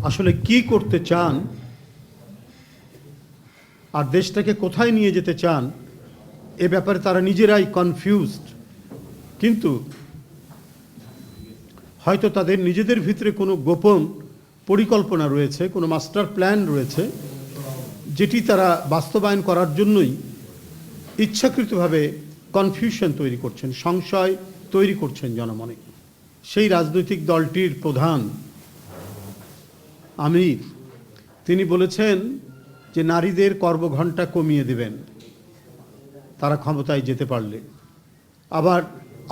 আসলে কি করতে চান আর দেশটাকে কোথায় নিয়ে যেতে চান এ ব্যাপারে তারা নিজেরাই কনফিউজড। কিন্তু হয়তো তাদের নিজেদের ভিতরে কোনো গোপন পরিকল্পনা রয়েছে, কোনো মাস্টার প্ল্যান রয়েছে, যেটি তারা বাস্তবায়ন করার জন্যই ইচ্ছাকৃতভাবে কনফিউশন তৈরি করছেন, সংশয় তৈরি করছেন জনমনে। সেই রাজনৈতিক দলটির প্রধান আমির তিনি বলেছেন যে নারীদের কর্মঘণ্টা কমিয়ে দেবেন তারা ক্ষমতায় যেতে পারলে। আবার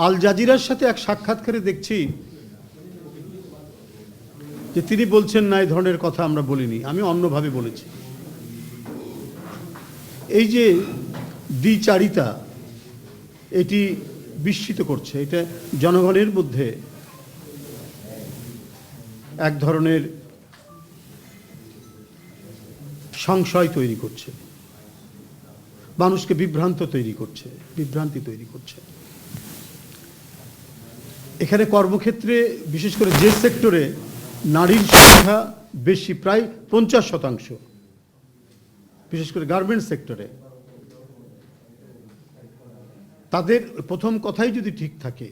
আল জাজিরার সাথে এক সাক্ষাৎকারে দেখছি যে তিনি বলছেন না, এই ধরনের কথা আমরা বলিনি, আমি অন্যভাবে বলেছি। এই যে দ্বিচারিতা, এটি বিস্মিত করছে। এটা জনগণের মধ্যে এক ধরনের সংশয় তৈরি করছে, মানুষকে বিভ্রান্তি তৈরি করছে। এখানে কর্মক্ষেত্রে বিশেষ করে যে সেক্টরে নারীর সংখ্যা বেশি, প্রায় 50%, বিশেষ করে গার্মেন্টস সেক্টরে, তাদের প্রথম কথাই যদি ঠিক থাকে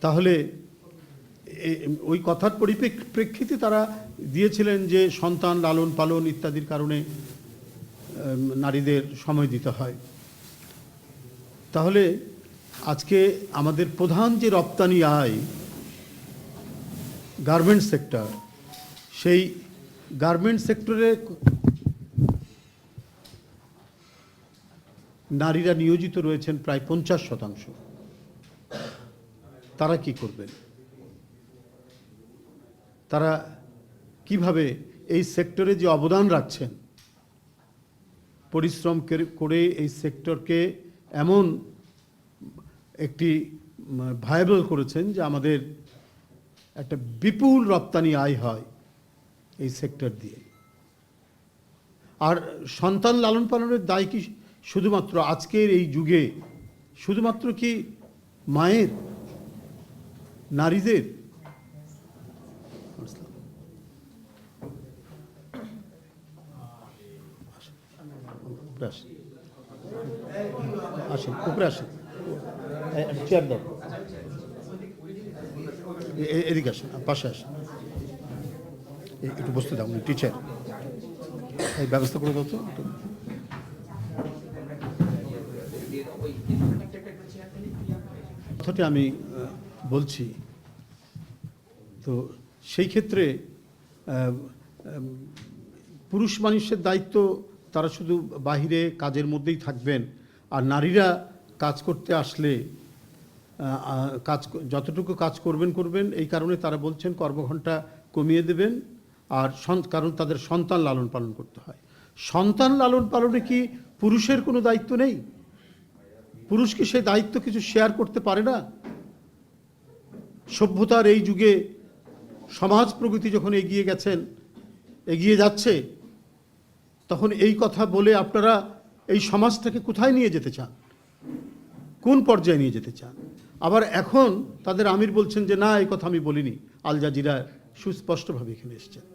তাহলে ওই কথার পরিপ্রেক্ষিতে তারা দিয়েছিলেন যে সন্তান লালন পালন ইত্যাদির কারণে নারীদের সময় দিতে হয়। তাহলে আজকে আমাদের প্রধান যে রপ্তানি আয় গার্মেন্টস সেক্টর, সেই গার্মেন্টস সেক্টরে নারীরা নিয়োজিত রয়েছেন প্রায় 50%। তারা কি করবেন? তারা কিভাবে এই সেক্টরে যে অবদান রাখছেন, পরিশ্রম করে এই সেক্টরকে এমন একটি ভায়াবল করেছেন যে আমাদের একটা বিপুল রপ্তানি আয় হয় এই সেক্টর দিয়ে। আর সন্তান লালন পালনের দায় কি শুধুমাত্র আজকের এই যুগে শুধুমাত্র কি মায়ের, নারীদের? আসেন উপরে আসেন, চেয়ার দাও, এদিকে আসেন, পাশে আসেন, একটু বসতে দাও। টিচার এই ব্যবস্থা করে দাও তো। কথাটি আমি বলছি তো সেই ক্ষেত্রে পুরুষ মানুষের দায়িত্ব, তারা শুধু বাহিরে কাজের মধ্যেই থাকবেন, আর নারীরা কাজ করতে আসলে যতটুকু কাজ করবেন। এই কারণে তারা বলছেন কর্মঘণ্টা কমিয়ে দেবেন। আর কারণ তাদের সন্তান লালন পালন করতে হয়। সন্তান লালন পালনে কি পুরুষের কোনো দায়িত্ব নেই? পুরুষ কি সেই দায়িত্ব কিছু শেয়ার করতে পারে না? সভ্যতার এই যুগে সমাজ প্রগতি যখন এগিয়ে যাচ্ছে, তখন এই কথা বলে আপনারা এই সমাজটাকে কোথায় নিয়ে যেতে চান, কোন পর্যায়ে নিয়ে যেতে চান? আবার এখন তাদের আমির বলছেন যে না, এই কথা আমি বলিনি। আল জাজিরা সুস্পষ্টভাবে এখানে এসেছেন।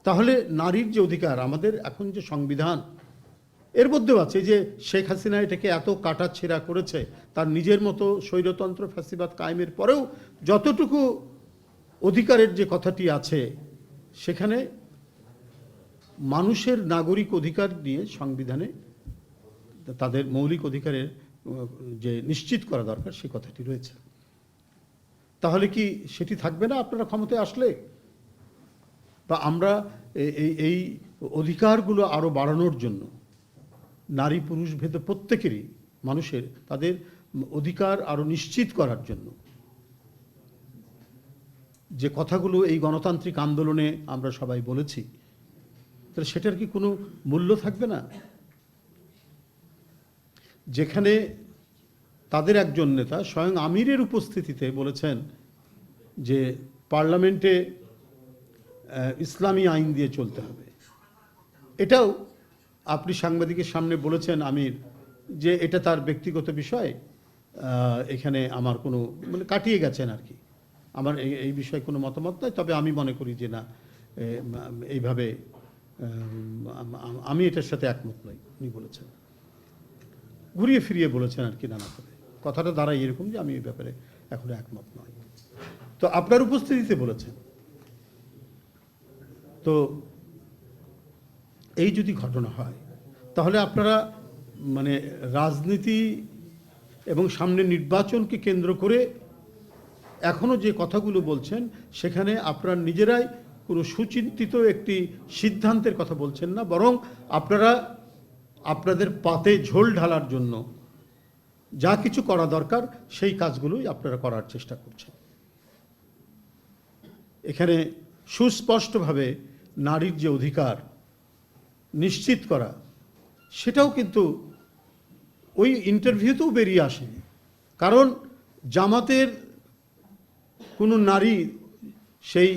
তাহলে নারীর যে অধিকার, আমাদের এখন যে সংবিধান, এর মধ্যেও আছে যে শেখ হাসিনা এটাকে এত কাটাছেঁড়া করেছে, তার নিজের মতো স্বৈরতন্ত্র ফ্যাসিবাদ কায়েমের পরেও যতটুকু অধিকারের যে কথাটি আছে, সেখানে মানুষের নাগরিক অধিকার নিয়ে সংবিধানে তাদের মৌলিক অধিকারের যে নিশ্চিত করা দরকার, সে কথাটি রয়েছে। তাহলে কি সেটি থাকবে না আপনারা ক্ষমতায় আসলে? বা আমরা এই অধিকারগুলো আরও বাড়ানোর জন্য নারী পুরুষ ভেদে প্রত্যেকেরই মানুষের তাদের অধিকার আরও নিশ্চিত করার জন্য যে কথাগুলো এই গণতান্ত্রিক আন্দোলনে আমরা সবাই বলেছি, তাহলে সেটার কি কোনো মূল্য থাকবে না? যেখানে তাদের একজন নেতা স্বয়ং আমিরের উপস্থিতিতে বলেছেন যে পার্লামেন্টে ইসলামী আইন দিয়ে চলতে হবে। এটাও আপনি সাংবাদিকের সামনে বলেছেন আমির যে এটা তার ব্যক্তিগত বিষয়, এখানে আমার কোনো, কাটিয়ে গেছেন আর কি। আমার এই বিষয়ে কোনো মতামত নয়, তবে আমি মনে করি যে না, এইভাবে আমি এটার সাথে একমত নই। উনি বলেছেন, ঘুরিয়ে ফিরিয়ে বলেছেন আর কি, নানা করে কথাটা দাঁড়ায় এরকম যে আমি এই ব্যাপারে এখনো একমত নই। তো আপনার উপস্থিতিতে বলেছেন। তো এই যদি ঘটনা হয় তাহলে আপনারা মানে রাজনীতি এবং সামনে নির্বাচনকে কেন্দ্র করে এখনো যে কথাগুলো বলছেন সেখানে আপনারা নিজেরাই কোনো সুচিন্তিত একটি সিদ্ধান্তের কথা বলছেন না, বরং আপনারা আপনাদের পাতে ঝোল ঢালার জন্য যা কিছু করা দরকার সেই কাজগুলোই আপনারা করার চেষ্টা করছেন। এখানে সুস্পষ্টভাবে নারীর যে অধিকার নিশ্চিত করা, সেটাও কিন্তু ওই ইন্টারভিউতেও বেরিয়ে আসেনি। কারণ জামাতের কোনো নারী সেই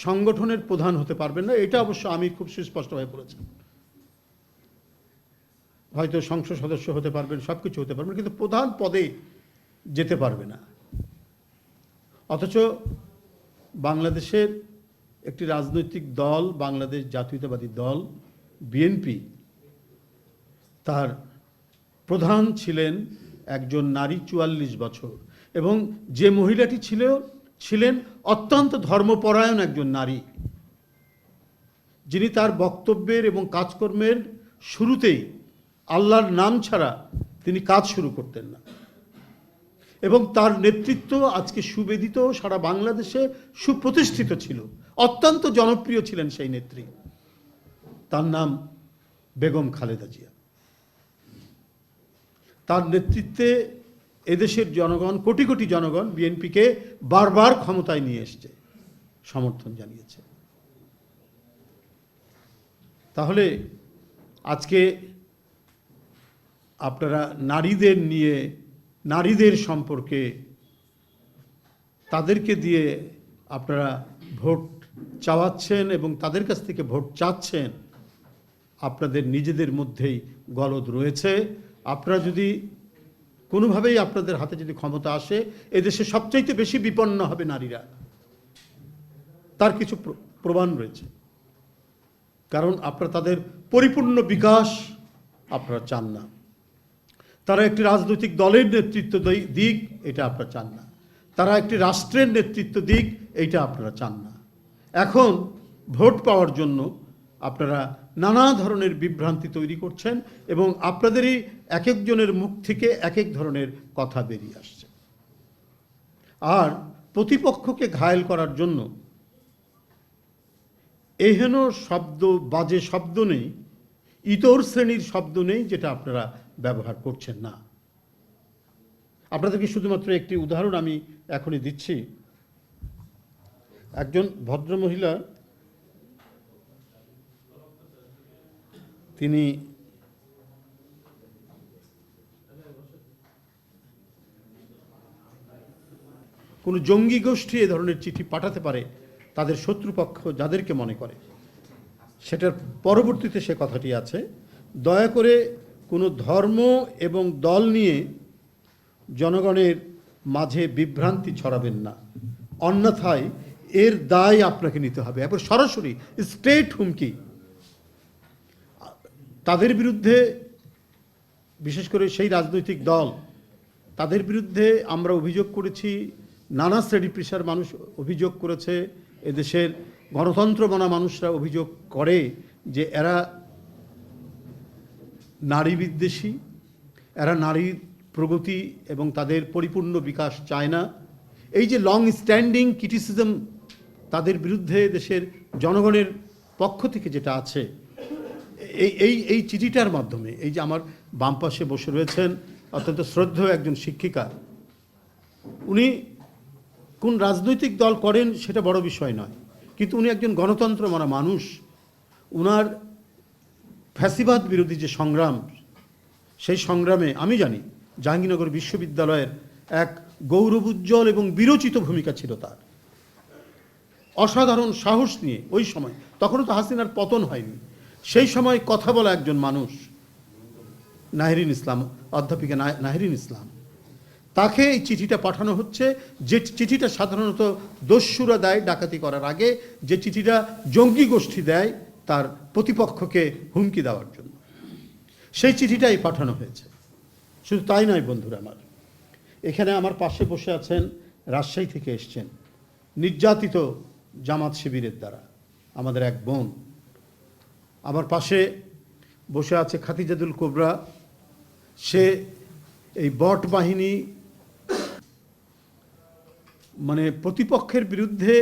সংগঠনের প্রধান হতে পারবেন না, এটা অবশ্য আমি খুব সুস্পষ্টভাবে বলেছি। হয়তো সংসদ সদস্য হতে পারবেন, সব কিছু হতে পারবেন, কিন্তু প্রধান পদে যেতে পারবে না। অথচ বাংলাদেশের একটি রাজনৈতিক দল, বাংলাদেশ জাতীয়তাবাদী দল বিএনপি, তার প্রধান ছিলেন একজন নারী 44 বছর, এবং যে মহিলাটি ছিলেন অত্যন্ত ধর্মপরায়ণ একজন নারী, যিনি তার বক্তব্যের এবং কাজকর্মের শুরুতেই আল্লাহর নাম ছাড়া তিনি কাজ শুরু করতেন না, এবং তার নেতৃত্ব আজকে সুবেদিত, সারা বাংলাদেশে সুপ্রতিষ্ঠিত ছিল, অত্যন্ত জনপ্রিয় ছিলেন সেই নেত্রী। তার নাম বেগম খালেদা জিয়া। তার নেতৃত্বে এদেশের জনগণ, কোটি কোটি জনগণ বিএনপিকে বারবার ক্ষমতায় নিয়ে এসছে, সমর্থন জানিয়েছে। তাহলে আজকে আপনারা নারীদের নিয়ে, নারীদের সম্পর্কে, তাদেরকে দিয়ে আপনারা ভোট চাওয়াচ্ছেন এবং তাদের কাছ থেকে ভোট চাচ্ছেন, আপনাদের নিজেদের মধ্যেই গলদ রয়েছে। আপনারা যদি কোনোভাবেই আপনাদের হাতে যদি ক্ষমতা আসে, এদেশে সবচাইতে বেশি বিপন্ন হবে নারীরা, তার কিছু প্রমাণ রয়েছে। কারণ আপনারা তাদের পরিপূর্ণ বিকাশ আপনারা চান না, তারা একটি রাজনৈতিক দলের নেতৃত্ব দিক, এটা আপনারা চান না, তারা একটি রাষ্ট্রের নেতৃত্ব দিক, এইটা আপনারা চান না। এখন ভোট পাওয়ার জন্য আপনারা নানা ধরনের বিভ্রান্তি তৈরি করছেন এবং আপনাদেরই এক একজনের মুখ থেকে এক এক ধরনের কথা বেরিয়ে আসছে। আর প্রতিপক্ষকে ঘায়েল করার জন্য এহেন শব্দ, বাজে শব্দ নেই, ইতর শ্রেণীর শব্দ নেই যেটা আপনারা ব্যবহার করছেন না। আপনাদেরকে শুধুমাত্র একটি উদাহরণ আমি এখনই দিচ্ছি। একজন ভদ্রমহিলা, তিনি কোনো জঙ্গি গোষ্ঠী এ ধরনের চিঠি পাঠাতে পারে তাদের শত্রুপক্ষ যাদেরকে মনে করে, সেটার পরবর্তীতে সে কথাটি আছে, দয়া করে কোনো ধর্ম এবং দল নিয়ে জনগণের মাঝে বিভ্রান্তি ছড়াবেন না, অন্যথায় এর দায় আপনাকে নিতে হবে। এরপর সরাসরি স্ট্রেট হুমকি তাদের বিরুদ্ধে, বিশেষ করে সেই রাজনৈতিক দল, তাদের বিরুদ্ধে আমরা অভিযোগ করেছি, নানা শ্রেণী পেশার মানুষ অভিযোগ করেছে, এদেশের গণতন্ত্র মানা মানুষরা অভিযোগ করে যে এরা নারী বিদ্বেষী, এরা নারীর প্রগতি এবং তাদের পরিপূর্ণ বিকাশ চায় না। এই যে লং স্ট্যান্ডিং ক্রিটিসিজম তাদের বিরুদ্ধে দেশের জনগণের পক্ষ থেকে যেটা আছে, এই চিঠিটার মাধ্যমে, এই যে আমার বাম পাশে বসে রয়েছেন অত্যন্ত শ্রদ্ধেয় একজন শিক্ষিকা, উনি কোন রাজনৈতিক দল করেন সেটা বড় বিষয় নয়, কিন্তু উনি একজন গণতন্ত্র মানা মানুষ। উনার ফ্যাসিবাদ বিরোধী যে সংগ্রাম, সেই সংগ্রামে আমি জানি জাহাঙ্গীরনগর বিশ্ববিদ্যালয়ের এক গৌরবোজ্জ্বল এবং বিরচিত ভূমিকা ছিল তার। অসাধারণ সাহস নিয়ে ওই সময়, তখনও তো হাসিনার পতন হয়নি, সেই সময় কথা বলা একজন মানুষ, নাহরিন ইসলাম, অধ্যাপিকা নাহরিন ইসলাম, তাকে এই চিঠিটা পাঠানো হচ্ছে, যে চিঠিটা সাধারণত দস্যুরা দেয় ডাকাতি করার আগে, যে চিঠিটা জঙ্গি গোষ্ঠী দেয় তার প্রতিপক্ষকে হুমকি দেওয়ার জন্য। সেই চিঠিটাই পাঠানো হয়েছে। শুধু তাই নয় বন্ধুরা আমার, এখানে আমার পাশে বসে আছেন, রাজশাহী থেকে এসছেন, নির্যাতিত জামাত শিবিরের দ্বারা আমাদের এক বোন। আমার পাশে বসে আছে খাদিজাতুল কোবরা, সে এই বট বাহিনী মানে প্রতিপক্ষের বিরুদ্ধে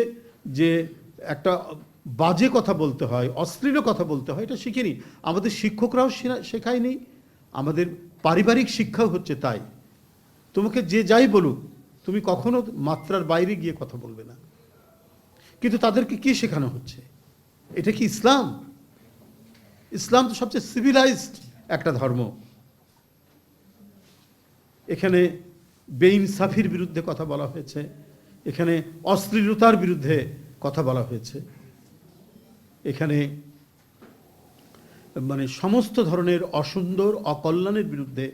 যে একটা বাজে কথা বলতে হয়, অশ্লীল কথা বলতে হয়, এটা শিখিনি। আমাদের শিক্ষকরাও শেখায়নি, আমাদের পারিবারিক শিক্ষাও হচ্ছে তাই। তোমাকে যে যাই বলুক, তুমি কখনো মাত্রার বাইরে গিয়ে কথা বলবে না। কিন্তু তাদেরকে কি শেখানো হচ্ছে? এটা কি ইসলাম? ইসলাম তো সবচেয়ে সিভিলাইজড একটা ধর্ম। এখানে বেইনসাফির বিরুদ্ধে কথা বলা হয়েছে, এখানে অশ্লীলতার বিরুদ্ধে কথা বলা হয়েছে, এখানে মানে সমস্ত ধরনের অসুন্দর অকল্যাণের বিরুদ্ধে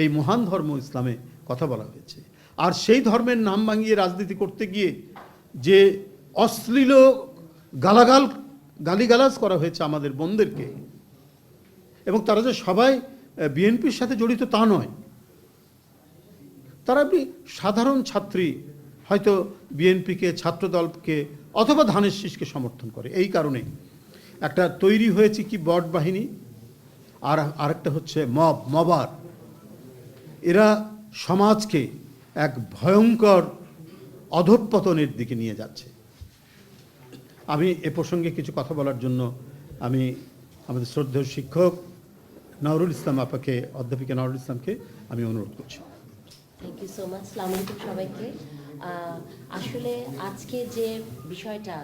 এই মহান ধর্ম ইসলামে কথা বলা হয়েছে। আর সেই ধর্মের নাম ভাঙিয়ে রাজনীতি করতে গিয়ে যে অশ্লীল গালিগালাজ করা হয়েছে আমাদের বোনদেরকে, এবং তারা যে সবাই বিএনপির সাথে জড়িত তা নয়, তারা সাধারণ ছাত্রী, হয়তো বিএনপিকে, ছাত্রদলকে অথবা ধানের শীষকে সমর্থন করে। এই কারণে একটা তৈরি হয়েছে কি বট বাহিনী, আর আরেকটা হচ্ছে মবার। এরা সমাজকে এক ভয়ঙ্কর অধঃপতনের দিকে নিয়ে যাচ্ছে। আমি এ প্রসঙ্গে কিছু কথা বলার জন্য আমি আমাদের শ্রদ্ধেয় শিক্ষক নওরুল ইসলাম আপাকে, অধ্যাপিকা নওরুল ইসলামকে আমি অনুরোধ করছি। Thank you so much. আসসালামু আলাইকুম সবাইকে। আসলে আজকে যে বিষয়টা